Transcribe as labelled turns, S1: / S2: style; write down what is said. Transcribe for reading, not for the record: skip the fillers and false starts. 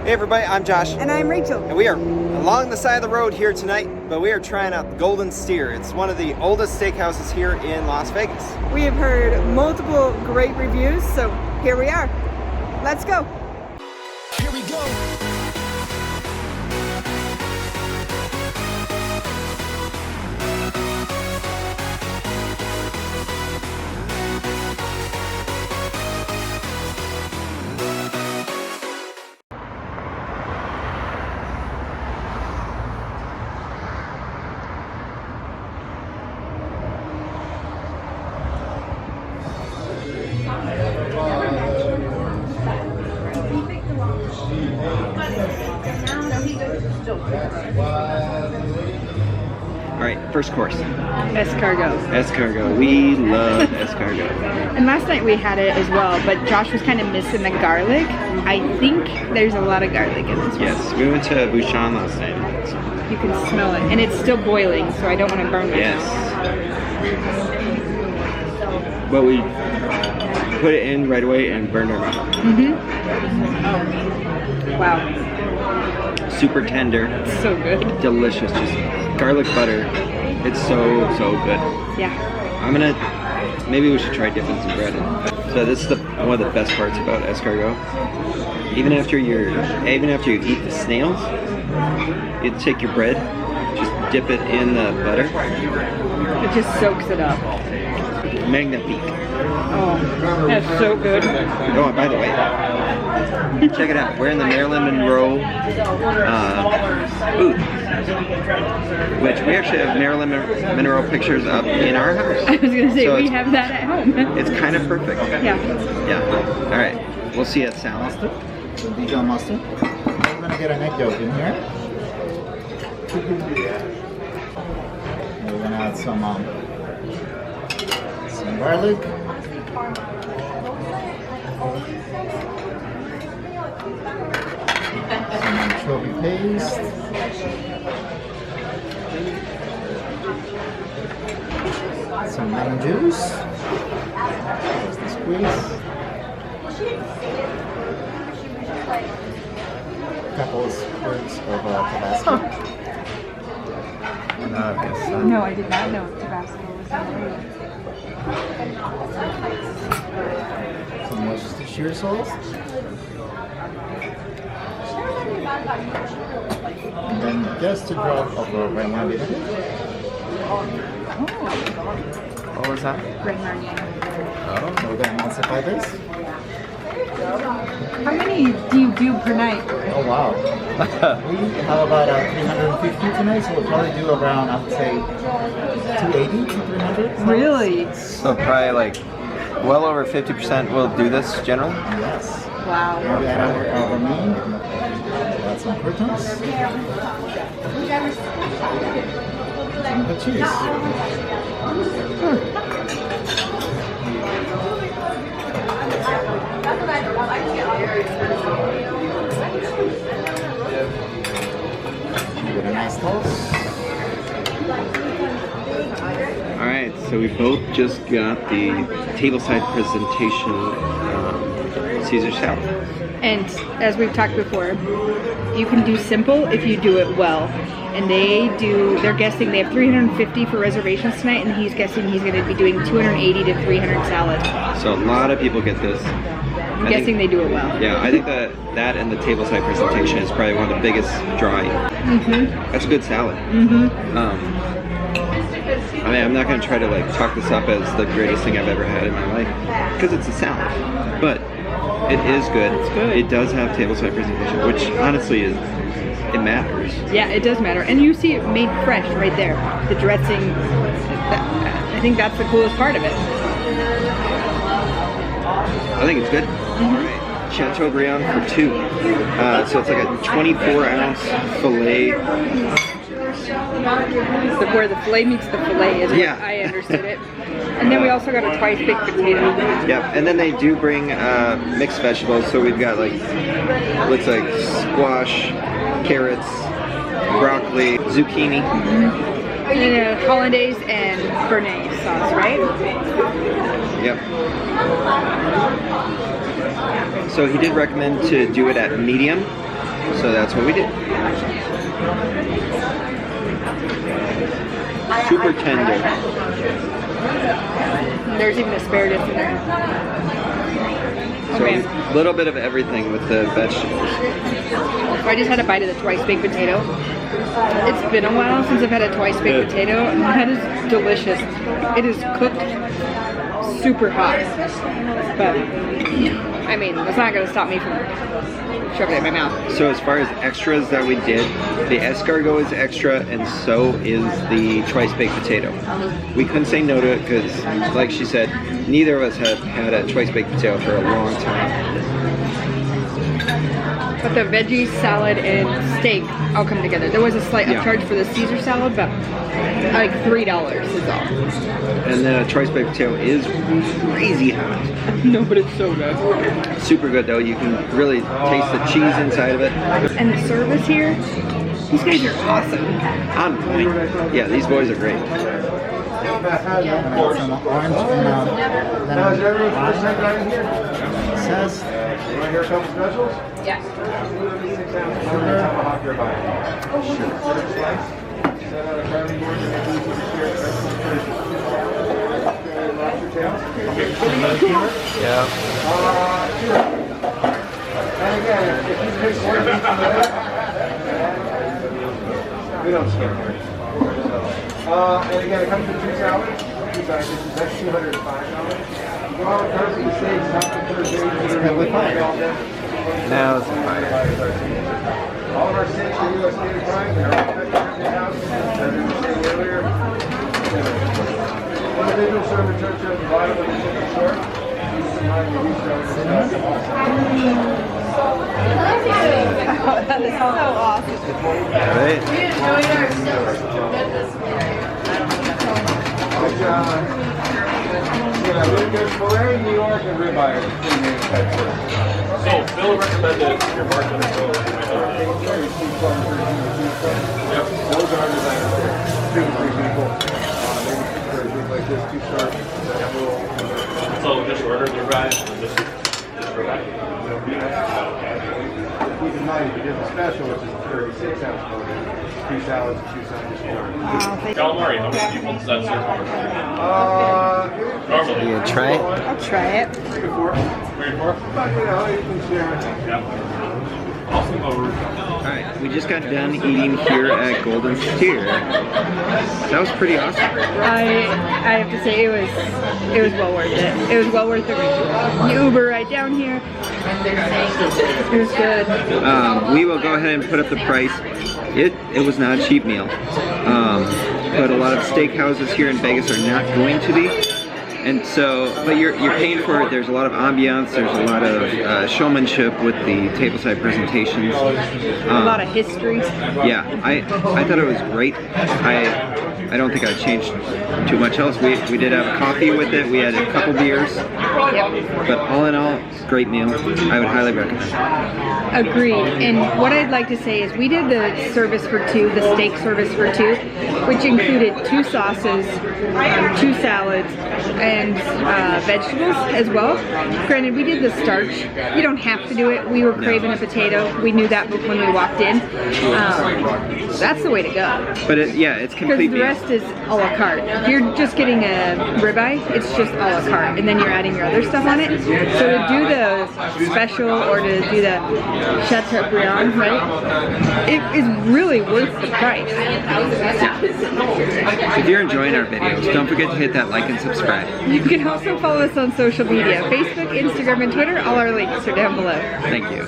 S1: Hey everybody, I'm Josh.
S2: And I'm Rachel.
S1: And we are along the side of the road here tonight, but we are trying out the Golden Steer. It's one of the oldest steakhouses here in Las Vegas.
S2: We have heard multiple great reviews, so here we are. Let's go.
S3: Here we go.
S1: Alright, first course.
S4: Escargot.
S1: Escargot. We love escargot.
S4: And last night we had it as well, but Josh was kind of missing the garlic. I think there's a lot of garlic in this one.
S1: Yes, we went to Bouchon last night. So.
S4: You can smell it. And it's still boiling, so I don't want to burn myself.
S1: Yes. But we put it in right away and burned our mouth.
S4: Mm-hmm. Oh. Wow.
S1: Super tender.
S4: It's so good.
S1: Delicious. Just garlic butter. It's so good.
S4: Yeah.
S1: Maybe we should try dipping some bread in. So this is one of the best parts about escargot. Even after you eat the snails, you take your bread, just dip it in the butter.
S4: It just soaks it up.
S1: Magnifique.
S4: Oh, that's so good.
S1: Oh, and by the way, check it out. We're in the Marilyn Monroe booth, which we actually have Marilyn Monroe pictures up in our house.
S4: I was going to say,
S1: so
S4: we have that at home.
S1: It's kind of perfect.
S4: Yeah.
S1: Yeah. All right. We'll see you at salad.
S5: So Dijon mustard. We're gonna get an egg yolk in here. And we're gonna add some garlic. Some anchovy paste. Some lemon juice. There's the squeeze. Couple of squirts of Tabasco.
S4: No, I did not know Tabasco was in
S5: Some Worcestershire sauce. And then just a drop of red wine vinegar.
S1: What was that?
S4: Red Marnier.
S5: So we're going to emulsify this.
S4: How many do you do per night?
S5: Oh wow. We have about 350 tonight, so we'll probably do around, I would say, 280 to 300.
S4: Really?
S1: So probably like well over 50% will do this generally.
S5: Yes.
S4: Wow.
S5: We add our romaine. Add some croutons. Some good cheese. Give it a nice toast.
S1: Alright, so we both just got the tableside presentation Caesar salad.
S4: And as we've talked before, you can do simple if you do it well. And they're guessing they have 350 for reservations tonight, and he's guessing he's going to be doing 280 to 300 salad.
S1: So a lot of people get this.
S4: I'm guessing they do it well.
S1: Yeah, I think that and the tableside presentation is probably one of the biggest draw.
S4: Mm-hmm.
S1: That's a good salad.
S4: Mm-hmm.
S1: I mean, I'm not going to try to like talk this up as the greatest thing I've ever had in my life, because it's a salad. But it is good.
S4: It's good.
S1: It does have tableside presentation, which honestly it matters.
S4: Yeah, it does matter. And you see it made fresh right there. The dressing, I think that's the coolest part of it.
S1: I think it's good.
S4: Mm-hmm.
S1: All right. Chateaubriand for 2. So it's like a 24-ounce filet.
S4: Where the filet meets the filet is
S1: Yeah.
S4: I understood it. And then we also got a twice baked potato.
S1: Yep, and then they do bring mixed vegetables. So we've got like, looks like squash, carrots, broccoli, zucchini.
S4: Mm-hmm. And hollandaise and béarnaise sauce, right?
S1: Yep. So he did recommend to do it at medium. So that's what we did. Super tender.
S4: There's even asparagus in there.
S1: So
S4: Okay.
S1: a little bit of everything with the vegetables.
S4: I just had a bite of the twice baked potato. It's been a while since I've had a twice baked potato, and that is delicious. It is cooked super hot, but I mean, it's not going to stop me from shoving it in my mouth.
S1: So as far as extras that we did, the escargot is extra, and so is the twice baked potato. We couldn't say no to it because, like she said, neither of us have had a twice baked potato for a long time.
S4: But the veggie, salad, and steak all come together. There was a slight upcharge for the Caesar salad, but like $3 is all.
S1: And the twice baked potato is crazy hot.
S4: No, but it's so good.
S1: Super good though. You can really taste the cheese inside of it.
S4: And the service here, these guys are awesome.
S1: On point. Yeah, these boys are great.
S5: Some orange and lemon lime. It says
S4: Yeah.
S1: Yeah.
S6: We don't skip here. And again, it comes with 2 salads. 2 side dishes. That's $205.
S1: Now it's fire.
S6: All of our steaks are U.S. standard price. They're all in-house. As we were saying earlier, individual server church at the bottom of the chicken short.
S2: That is so awesome.
S1: Right?
S6: Good job. Yeah, there's filet, New York, and ribeye are the 3 main types.
S7: So, Bill recommended your market as well.
S6: Yep. Those are designers. 2 to 3 people. Maybe for a group like this, 2 stars.
S7: So, just order your ribeye, just ribeye.
S6: Keep in mind, if you did the special, which is a 36-ounce burger, 2 salads, 2 side dishes.
S7: Calamari, how many people does that serve? Normally.
S1: You gonna try it?
S2: I'll try it.
S6: 3 to 4.
S7: 3 or 4?
S6: But you know, you can share it.
S7: Yeah. Awesome over.
S1: Alright, we just got done eating here at Golden Steer. That was pretty awesome.
S4: I have to say it was well worth it. It was well worth the Uber right down here. It was good.
S1: We will go ahead and put up the price. It was not a cheap meal. But a lot of steakhouses here in Vegas are not going to be. And so, but you're paying for it. There's a lot of ambiance. There's a lot of showmanship with the tableside presentations.
S4: A lot of history.
S1: Yeah, I thought it was great. I don't think I changed too much else. We did have coffee with it. We had a couple beers.
S4: Yep.
S1: But all in all, great meal. I would highly recommend it.
S4: Agreed. And what I'd like to say is we did the service for 2, the steak service for 2, which included 2 sauces, 2 salads, and vegetables as well. Granted, we did the starch. You don't have to do it. We were craving a potato. We knew that when we walked in. That's the way to go.
S1: But it's complete
S4: Because the
S1: meal.
S4: rest is a la carte. If you're just getting a ribeye, it's just a la carte, and then you're adding your other stuff on it. So to do the special or to do the Chateaubriand, right, it is really worth the price.
S1: If you're enjoying our videos, don't forget to hit that like and subscribe.
S4: You can also follow us on social media, Facebook, Instagram, and Twitter. All our links are down below.
S1: Thank you.